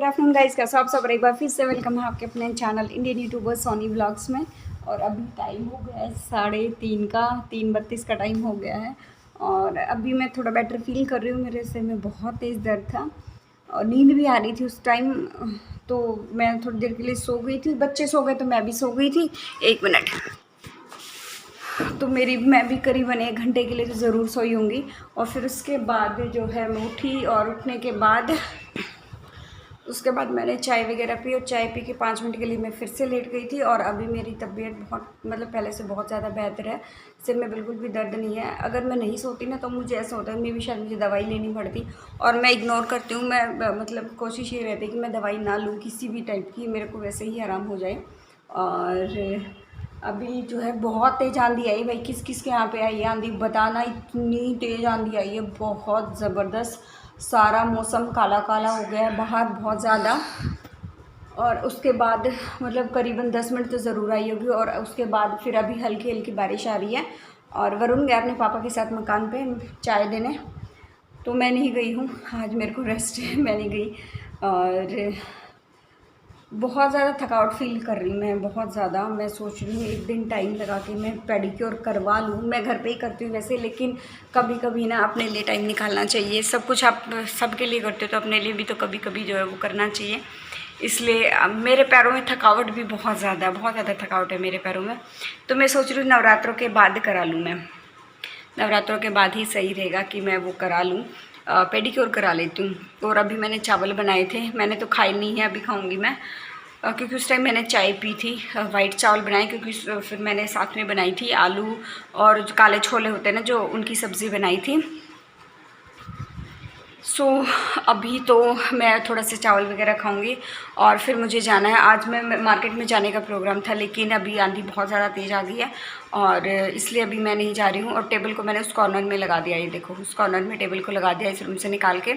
Good afternoon guys, कैसे आप सब। एक बार फिर से वेलकम है आपके अपने channel Indian YouTuber Soni vlogs में। और अभी टाइम हो गया है 3:30 का, 3:32 का टाइम हो गया है। और अभी मैं थोड़ा बेटर फील कर रही हूँ। मेरे सिर में बहुत तेज़ दर्द था और नींद भी आ रही थी उस टाइम, तो मैं थोड़ी देर के लिए सो गई थी। बच्चे सो गए तो मैं भी सो गई थी। 1 मिनट। तो मैं भी करीबन 1 घंटे के लिए तो ज़रूर सोई होंगी। और फिर उसके बाद जो है मैं उठी और उठने के बाद उसके बाद मैंने चाय वगैरह पी और चाय पी के 5 मिनट के लिए मैं फिर से लेट गई थी। और अभी मेरी तबीयत बहुत पहले से बहुत ज़्यादा बेहतर है। सिर में बिल्कुल भी दर्द नहीं है। अगर मैं नहीं सोती ना तो मुझे ऐसा होता है, मे भी शायद मुझे दवाई लेनी पड़ती। और मैं इग्नोर करती हूँ। मैं कोशिश ये रहती है कि मैं दवाई ना लूँ किसी भी टाइप की, मेरे को वैसे ही आराम हो जाए। और अभी जो है बहुत तेज़ आंधी आई। भाई किस किस के यहाँ पे आई है आंधी बताना। इतनी तेज़ आंधी आई है, बहुत ज़बरदस्त। सारा मौसम काला काला हो गया है बाहर बहुत ज़्यादा। और उसके बाद करीबन 10 मिनट तो ज़रूर आई होगी। और उसके बाद फिर अभी हल्की हल्की बारिश आ रही है। और वरुण गया अपने पापा के साथ मकान पे चाय देने, तो मैं नहीं गई हूँ। आज मेरे को रेस्ट है, मैं नहीं गई। और बहुत ज़्यादा थकावट फ़ील कर रही हूँ मैं, बहुत ज़्यादा। मैं सोच रही हूँ एक दिन टाइम लगा के मैं पेडिक्योर करवा लूँ। मैं घर पे ही करती हूँ वैसे, लेकिन कभी कभी ना अपने लिए टाइम निकालना चाहिए। सब कुछ आप सबके लिए करते हो तो अपने लिए भी तो कभी कभी जो है वो करना चाहिए। इसलिए मेरे पैरों में थकावट भी बहुत ज़्यादा थकावट है मेरे पैरों में। तो मैं सोच रही हूँ नवरात्रों के बाद करा लूँ। मैं नवरात्रों के बाद ही सही रहेगा कि मैं वो करा लूँ, पेडिक्योर करा लेती हूँ। और अभी मैंने चावल बनाए थे, मैंने तो खाए नहीं है, अभी खाऊंगी मैं। क्योंकि उस टाइम मैंने चाय पी थी। वाइट चावल बनाए क्योंकि फिर मैंने साथ में बनाई थी आलू और जो काले छोले होते हैं ना, जो उनकी सब्ज़ी बनाई थी। सो अभी तो मैं थोड़ा सा चावल वगैरह खाऊंगी। और फिर मुझे जाना है। आज मैं मार्केट में जाने का प्रोग्राम था, लेकिन अभी आंधी बहुत ज़्यादा तेज़ आ गई है और इसलिए अभी मैं नहीं जा रही हूँ। और टेबल को मैंने उस कॉर्नर में लगा दिया, ये देखो उस कॉर्नर में टेबल को लगा दिया इस रूम से निकाल के।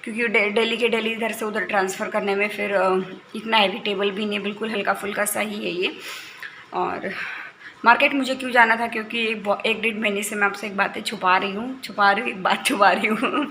क्योंकि डेली के डेली इधर से उधर ट्रांसफ़र करने में फिर इतना हैवी टेबल भी नहीं, बिल्कुल हल्का फुल्का सा ही है ये। और मार्केट मुझे क्यों जाना था, क्योंकि 1-1.5 महीने से मैं आपसे एक बातें एक बात छुपा रही हूँ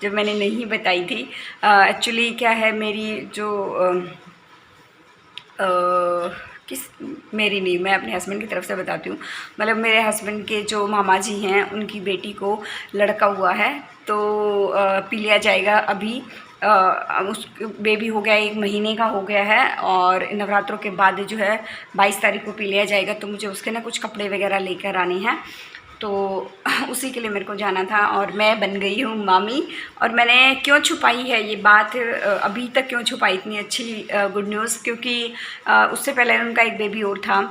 जो मैंने नहीं बताई थी। एक्चुअली क्या है, मेरी जो किस मेरी नहीं, मैं अपने हस्बैंड की तरफ से बताती हूँ। मेरे हस्बैंड के जो मामा जी हैं, उनकी बेटी को लड़का हुआ है, तो पी लिया जाएगा अभी। उस बेबी हो गया, 1 महीने का हो गया है। और नवरात्रों के बाद जो है 22 तारीख को पी लिया जाएगा। तो मुझे उसके ना कुछ कपड़े वगैरह लेकर आने हैं, तो उसी के लिए मेरे को जाना था। और मैं बन गई हूँ मामी। और मैंने क्यों छुपाई है ये बात, अभी तक क्यों छुपाई इतनी अच्छी गुड न्यूज़, क्योंकि उससे पहले उनका एक बेबी और था।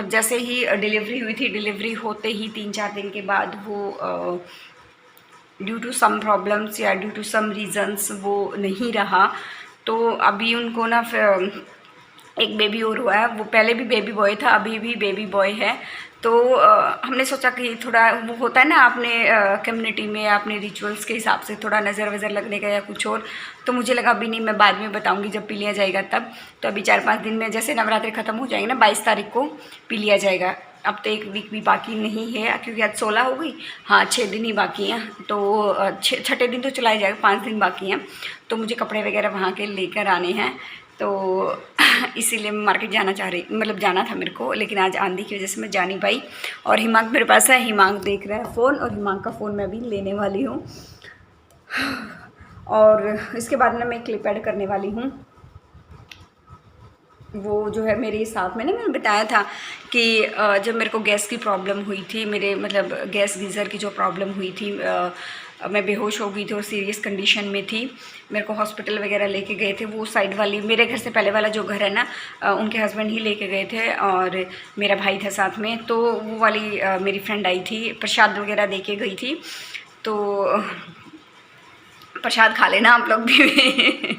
जैसे ही डिलीवरी हुई थी, डिलीवरी होते ही 3-4 दिन के बाद वो ड्यू टू सम प्रॉब्लम्स या ड्यू टू सम रीज़न्स वो नहीं रहा। तो अभी उनको ना एक बेबी और हुआ है। वो पहले भी बेबी बॉय था, अभी भी बेबी बॉय है। तो हमने सोचा कि थोड़ा वो होता है ना अपने कम्युनिटी में अपने रिचुअल्स के हिसाब से थोड़ा नज़र वज़र लगने का या कुछ और। तो मुझे लगा अभी नहीं, मैं बाद में बताऊंगी जब पी लिया जाएगा तब। तो अभी 4-5 दिन में, जैसे नवरात्रि ख़त्म हो जाएंगे ना, 22 तारीख को पी लिया जाएगा। अब तो 1 वीक भी बाकी नहीं है, क्योंकि आज 16 हो गई। हाँ, 6 दिन ही बाकी हैं। तो 6ठे दिन तो चला ही जाएगा, 5 दिन बाकी हैं। तो मुझे कपड़े वगैरह वहाँ के लेकर आने हैं। तो इसीलिए मैं मार्केट जाना चाह रही, जाना था मेरे को, लेकिन आज आंधी की वजह से मैं जा नहीं पाई। और हिमांक मेरे पास है, हिमांक देख रहा है फ़ोन, और हिमांक का फ़ोन मैं भी लेने वाली हूँ। और इसके बाद ना मैं क्लिप ऐड करने वाली हूँ। वो जो है मेरे साथ में ना, मैंने बताया था कि जब मेरे को गैस की प्रॉब्लम हुई थी, मेरे गैस गीज़र की जो प्रॉब्लम हुई थी, मैं बेहोश हो गई थी और सीरियस कंडीशन में थी। मेरे को हॉस्पिटल वगैरह लेके गए थे। वो साइड वाली, मेरे घर से पहले वाला जो घर है ना, उनके हस्बैंड ही लेके गए थे और मेरा भाई था साथ में। तो वो वाली मेरी फ्रेंड आई थी, प्रसाद वगैरह दे के गई थी। तो प्रसाद खा लेना आप लोग भी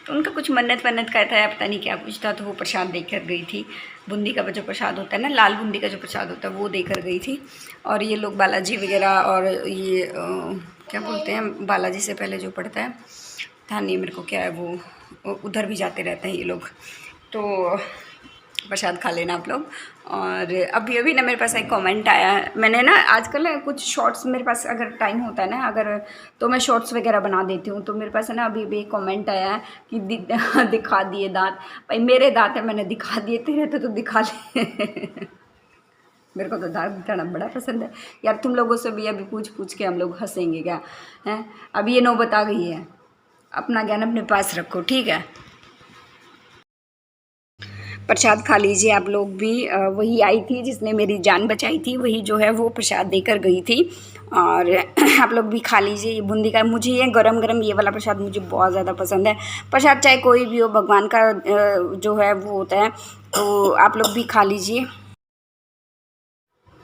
तो उनका कुछ मन्नत कहता है, पता नहीं क्या कुछ था। तो वो प्रसाद देकर गई थी। बूंदी का जो प्रसाद होता है ना, लाल बूंदी का जो प्रसाद होता है, वो देकर गई थी। और ये लोग बालाजी वगैरह, और ये क्या बोलते हैं, बालाजी से पहले जो पड़ता है, था नहीं मेरे को क्या है वो, उधर भी जाते रहते हैं ये लोग। तो प्रसाद खा लेना आप लोग। और अभी अभी ना मेरे पास एक कमेंट आया है, मैंने ना आजकल ना कुछ शॉर्ट्स, मेरे पास अगर टाइम होता है ना अगर, तो मैं शॉर्ट्स वगैरह बना देती हूँ। तो मेरे पास है ना अभी भी एक कमेंट आया है कि दिखा दिए दांत। भाई मेरे दांत है, मैंने दिखा दिए, तेरे तो दिखा ले। मेरे को तो दांत दिखाना बड़ा पसंद है यार। तुम लोगों से भी अभी पूछ पूछ के हम लोग हंसेंगे क्या हैं। अभी ये नौबत आ गई है, अपना ज्ञान अपने पास रखो, ठीक है। प्रसाद खा लीजिए आप लोग भी। वही आई थी जिसने मेरी जान बचाई थी, वही जो है वो प्रसाद देकर गई थी। और आप लोग भी खा लीजिए ये बूंदी का। मुझे ये गरम गरम ये वाला प्रसाद मुझे बहुत ज़्यादा पसंद है। प्रसाद चाहे कोई भी हो, भगवान का जो है वो होता है, तो आप लोग भी खा लीजिए।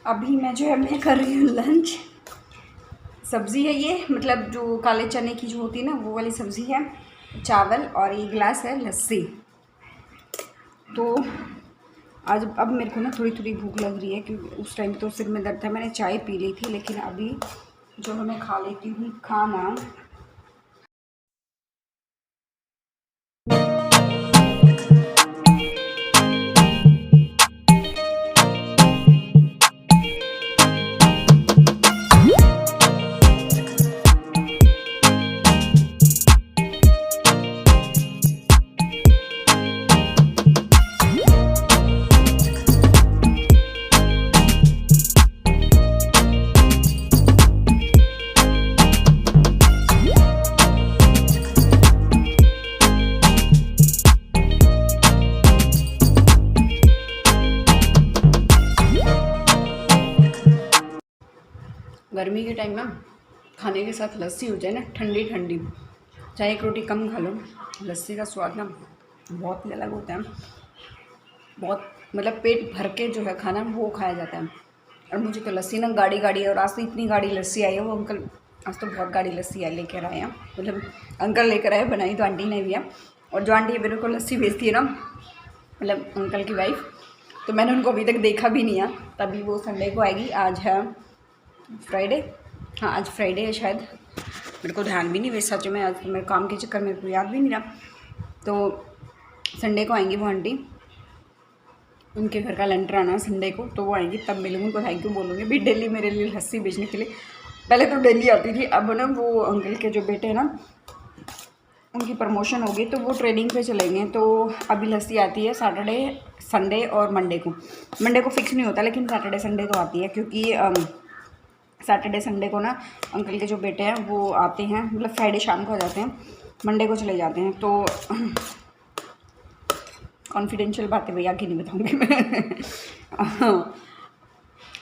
अभी मैं जो है मैं कर रही हूँ लंच। सब्ज़ी है ये, मतलब जो काले चने की जो होती है ना वो वाली सब्ज़ी है, चावल, और ये गिलास है लस्सी। तो आज अब मेरे को ना थोड़ी थोड़ी भूख लग रही है, क्योंकि उस टाइम तो सिर में दर्द था, मैंने चाय पी ली थी। लेकिन अभी जो है मैं खा लेती हूँ खाना। गर्मी के टाइम में खाने के साथ लस्सी हो जाए ना, ठंडी ठंडी, चाहे एक रोटी कम खा लो, लस्सी का स्वाद ना बहुत ही अलग होता है। बहुत मतलब पेट भर के जो है खाना वो खाया जाता है। और मुझे तो लस्सी ना गाढ़ी गाढ़ी है, और आज तो इतनी गाढ़ी लस्सी आई है। वो अंकल आज तो बहुत गाढ़ी लस्सी आई लेकर आए हैं, मतलब अंकल लेकर आए, बनाई तो आंटी ने भी है। और जो आंटी मेरे को लस्सी बेचती है ना, मतलब अंकल की वाइफ, तो मैंने उनको अभी तक देखा भी नहीं है। तभी वो संडे को आएगी। आज है फ्राइडे, हाँ आज फ्राइडे है शायद, मेरे को ध्यान भी नहीं वैसे सच में। आज तो मेरे काम के चक्कर में मेरे को याद भी नहीं रहा। तो संडे को आएंगी वो आंटी, उनके घर का लेंटर आना है संडे को, तो वो आएंगी तब मिलूँगी, उनको थैंक यू बोलूँगी भी डेली मेरे लिए लस्सी बेचने के लिए। पहले तो डेली आती थी, अब ना वो अंकल के जो बेटे हैं ना उनकी प्रमोशन हो गई, तो वो ट्रेनिंग पे चलेंगे। तो अभी लस्सी आती है सैटरडे, संडे और मंडे को। मंडे को फिक्स नहीं होता, लेकिन सैटरडे संडे तो आती है, क्योंकि सैटरडे संडे को ना अंकल के जो बेटे हैं वो आते हैं, मतलब फ्राइडे शाम को आ जाते हैं, मंडे को चले जाते हैं। तो कॉन्फिडेंशियल बातें भैया की नहीं बताऊंगी मैं।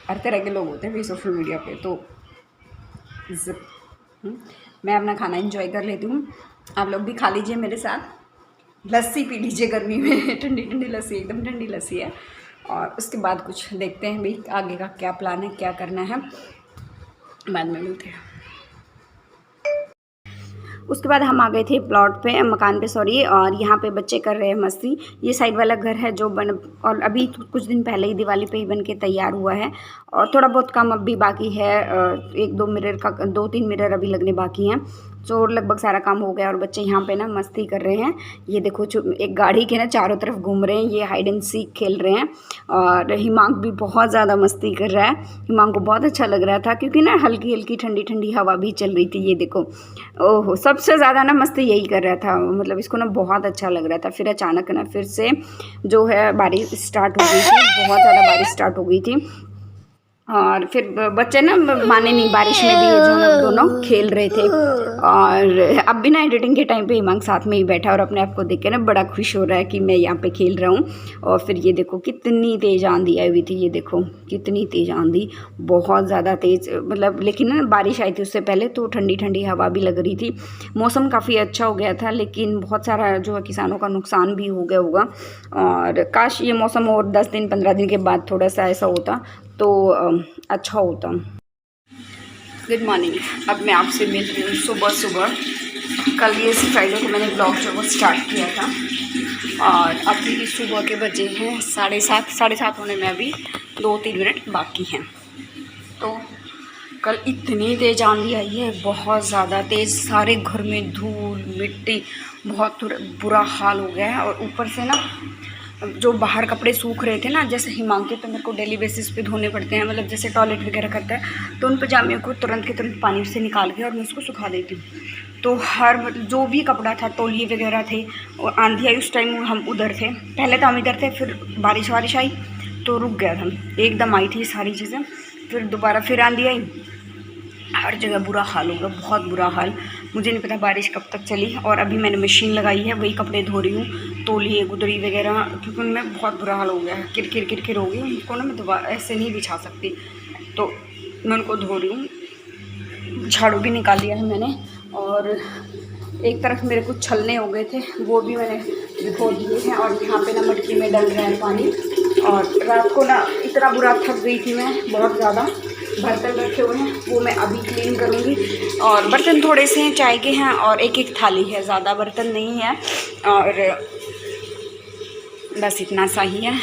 हर तरह के लोग होते हैं भाई सोशल मीडिया पे। तो मैं अपना खाना एंजॉय कर लेती हूँ, आप लोग भी खा लीजिए मेरे साथ, लस्सी पी लीजिए गर्मी में। ठंडी ठंडी लस्सी, एकदम ठंडी लस्सी है। और उसके बाद कुछ देखते हैं भाई आगे का क्या प्लान है, क्या करना है, बाद में मिलते हैं। उसके बाद हम आ गए थे प्लॉट पे, मकान पे सॉरी, और यहाँ पे बच्चे कर रहे हैं मस्ती। ये साइड वाला घर है जो बन, और अभी कुछ दिन पहले ही दिवाली पे ही बन के तैयार हुआ है, और थोड़ा बहुत काम अब भी बाकी है। एक दो मिरर का, 2-3 मिरर अभी लगने बाकी हैं। तो लगभग सारा काम हो गया, और बच्चे यहाँ पे ना मस्ती कर रहे हैं। ये देखो एक गाड़ी के ना चारों तरफ घूम रहे हैं, ये हाइड एंड सीक खेल रहे हैं। और हिमांक भी बहुत ज़्यादा मस्ती कर रहा है, हिमांक को बहुत अच्छा लग रहा था, क्योंकि ना हल्की हल्की ठंडी ठंडी हवा भी चल रही थी। ये देखो, ओहो सबसे ज़्यादा ना मस्ती यही कर रहा था, मतलब इसको ना बहुत अच्छा लग रहा था। फिर अचानक ना फिर से जो है बारिश स्टार्ट हो गई थी, बहुत ज़्यादा बारिश स्टार्ट हो गई थी। और फिर बच्चे ना माने नहीं, बारिश में भी ये जो है दोनों खेल रहे थे। और अब भी ना एडिटिंग के टाइम पे हिमांक साथ में ही बैठा, और अपने आप को देख के ना बड़ा खुश हो रहा है कि मैं यहाँ पे खेल रहा हूँ। और फिर ये देखो कितनी तेज़ आंधी आई हुई थी, ये देखो कितनी तेज़ आंधी, बहुत ज़्यादा तेज़, मतलब लेकिन ना बारिश आई थी उससे पहले, तो ठंडी ठंडी हवा भी लग रही थी। मौसम काफ़ी अच्छा हो गया था, लेकिन बहुत सारा जो है किसानों का नुकसान भी हो गया होगा। और काश ये मौसम और 10 दिन 15 दिन के बाद थोड़ा सा ऐसा होता तो अच्छा होता। गुड मॉर्निंग, अब मैं आपसे मिल रही हूँ सुबह सुबह। कल ये फ्राइडे को मैंने ब्लॉग जो वो स्टार्ट किया था, और अभी सुबह के बजे हैं 7:30, 7:30 होने में अभी 2-3 मिनट बाकी हैं। तो कल इतनी तेज़ आंधी आई है, बहुत ज़्यादा तेज़, सारे घर में धूल मिट्टी, बहुत बुरा हाल हो गया है। और ऊपर से ना जो बाहर कपड़े सूख रहे थे ना, जैसे हिमांकु तो मेरे को डेली बेसिस पे धोने पड़ते हैं, मतलब जैसे टॉयलेट वगैरह करता है तो उन पजामियों को तुरंत के तुरंत पानी से निकाल के और मैं उसको सुखा देती हूँ। तो हर जो भी कपड़ा था, तौलिए वगैरह थे, और आंधी आई उस टाइम हम उधर थे, पहले तो हम इधर थे, फिर बारिश वारिश आई तो रुक गया था, एकदम आई थी सारी चीज़ें, फिर दोबारा फिर आंधी आई, हर जगह बुरा हाल होगा, बहुत बुरा हाल। मुझे नहीं पता बारिश कब तक चली। और अभी मैंने मशीन लगाई है, वही कपड़े धो रही हूँ, तौलिए गुदड़ी वगैरह, क्योंकि उनमें बहुत बुरा हाल हो गया है, किरकिर हो गई, उनको ना मैं दोबारा ऐसे नहीं बिछा सकती, तो मैं उनको धो रही हूँ। झाड़ू भी निकाल लिया है मैंने, और एक तरफ मेरे कुछ छलने हो गए थे, वो भी मैंने धो दिए हैं, और यहाँ पे ना मटकी में डल रहा है पानी। और रात को ना इतना बुरा थक गई थी मैं, बहुत ज़्यादा, बर्तन रखे हुए हैं वो मैं अभी क्लीन करूँगी। और बर्तन थोड़े से हैं, चाय के हैं, और एक थाली है, ज़्यादा बर्तन नहीं है, और बस इतना सा ही है।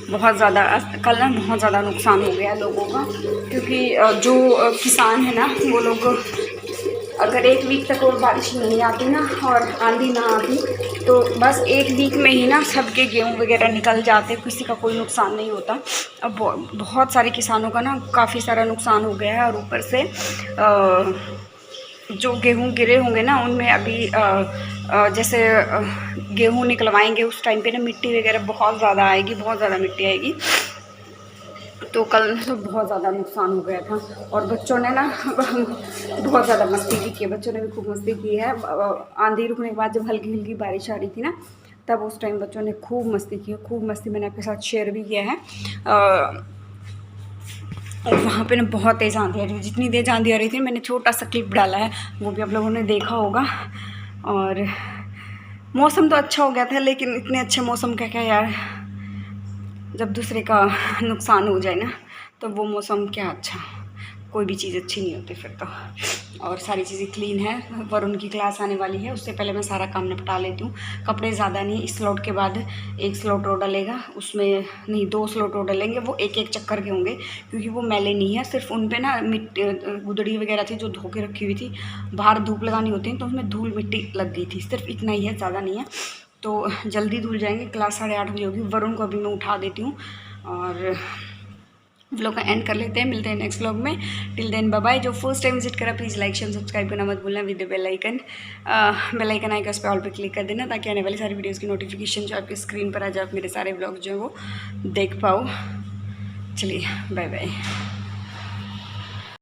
बहुत ज़्यादा कल ना बहुत ज़्यादा नुकसान हो गया लोगों का, क्योंकि जो किसान है ना, वो लोग अगर एक वीक तक और बारिश नहीं आती ना और आंधी ना आती तो बस एक वीक में ही ना सबके गेहूँ वगैरह निकल जाते, किसी का कोई नुकसान नहीं होता। अब बहुत सारे किसानों का ना काफ़ी सारा नुकसान हो गया है, और ऊपर से जो गेहूँ गिरे होंगे ना उनमें अभी जैसे गेहूँ निकलवाएंगे उस टाइम पे ना मिट्टी वगैरह बहुत ज़्यादा आएगी, बहुत ज़्यादा मिट्टी आएगी, तो कल तो बहुत ज़्यादा नुकसान हो गया था। और बच्चों ने ना बहुत ज़्यादा मस्ती भी की है, बच्चों ने भी खूब मस्ती की है। आंधी रुकने के बाद जब हल्की हल्की बारिश आ रही थी ना, तब उस टाइम बच्चों ने खूब मस्ती की है, खूब मस्ती मैंने आपके साथ शेयर भी किया है। और वहाँ पे ना बहुत तेज़ आंधी आ रही थी, जितनी तेज़ आंधी आ रही थी मैंने छोटा सा क्लिप डाला है, वो भी आप लोगों ने देखा होगा। और मौसम तो अच्छा हो गया था, लेकिन इतने अच्छे मौसम का क्या यार, जब दूसरे का नुकसान हो जाए ना तो वो मौसम क्या अच्छा, कोई भी चीज़ अच्छी नहीं होती फिर तो। और सारी चीज़ें क्लीन है, वरुण की क्लास आने वाली है, उससे पहले मैं सारा काम निपटा लेती हूँ। कपड़े ज़्यादा नहीं, इस स्लॉट के बाद एक स्लॉट और डलेगा, उसमें नहीं 2 स्लॉट और डलेंगे, वो एक एक चक्कर के होंगे, क्योंकि वो मैले नहीं है, सिर्फ उन पर ना मिट्टी गुदड़ी वगैरह थी जो धो के रखी हुई थी, बाहर धूप लगानी होती है तो उसमें धूल मिट्टी लग गई थी, सिर्फ इतना ही है, ज़्यादा नहीं है, तो जल्दी धुल जाएंगे। क्लास 8:30 बजे होगी। वरुण को अभी मैं उठा देती हूँ, और व्लॉग का एंड कर लेते हैं। मिलते हैं नेक्स्ट व्लॉग में। Till then bye bye. जो फर्स्ट टाइम विजिट करा प्लीज़ लाइक शेयर सब्सक्राइब करना मत भूलना, विद बेल आइकन आएगा, उस पर ऑल पे क्लिक कर देना, ताकि आने वाली सारी वीडियोज़ की नोटिफिकेशन जो आपकी स्क्रीन पर आ जाए, आप मेरे सारे व्लॉग जो है वो देख पाओ। चलिए बाय बाय।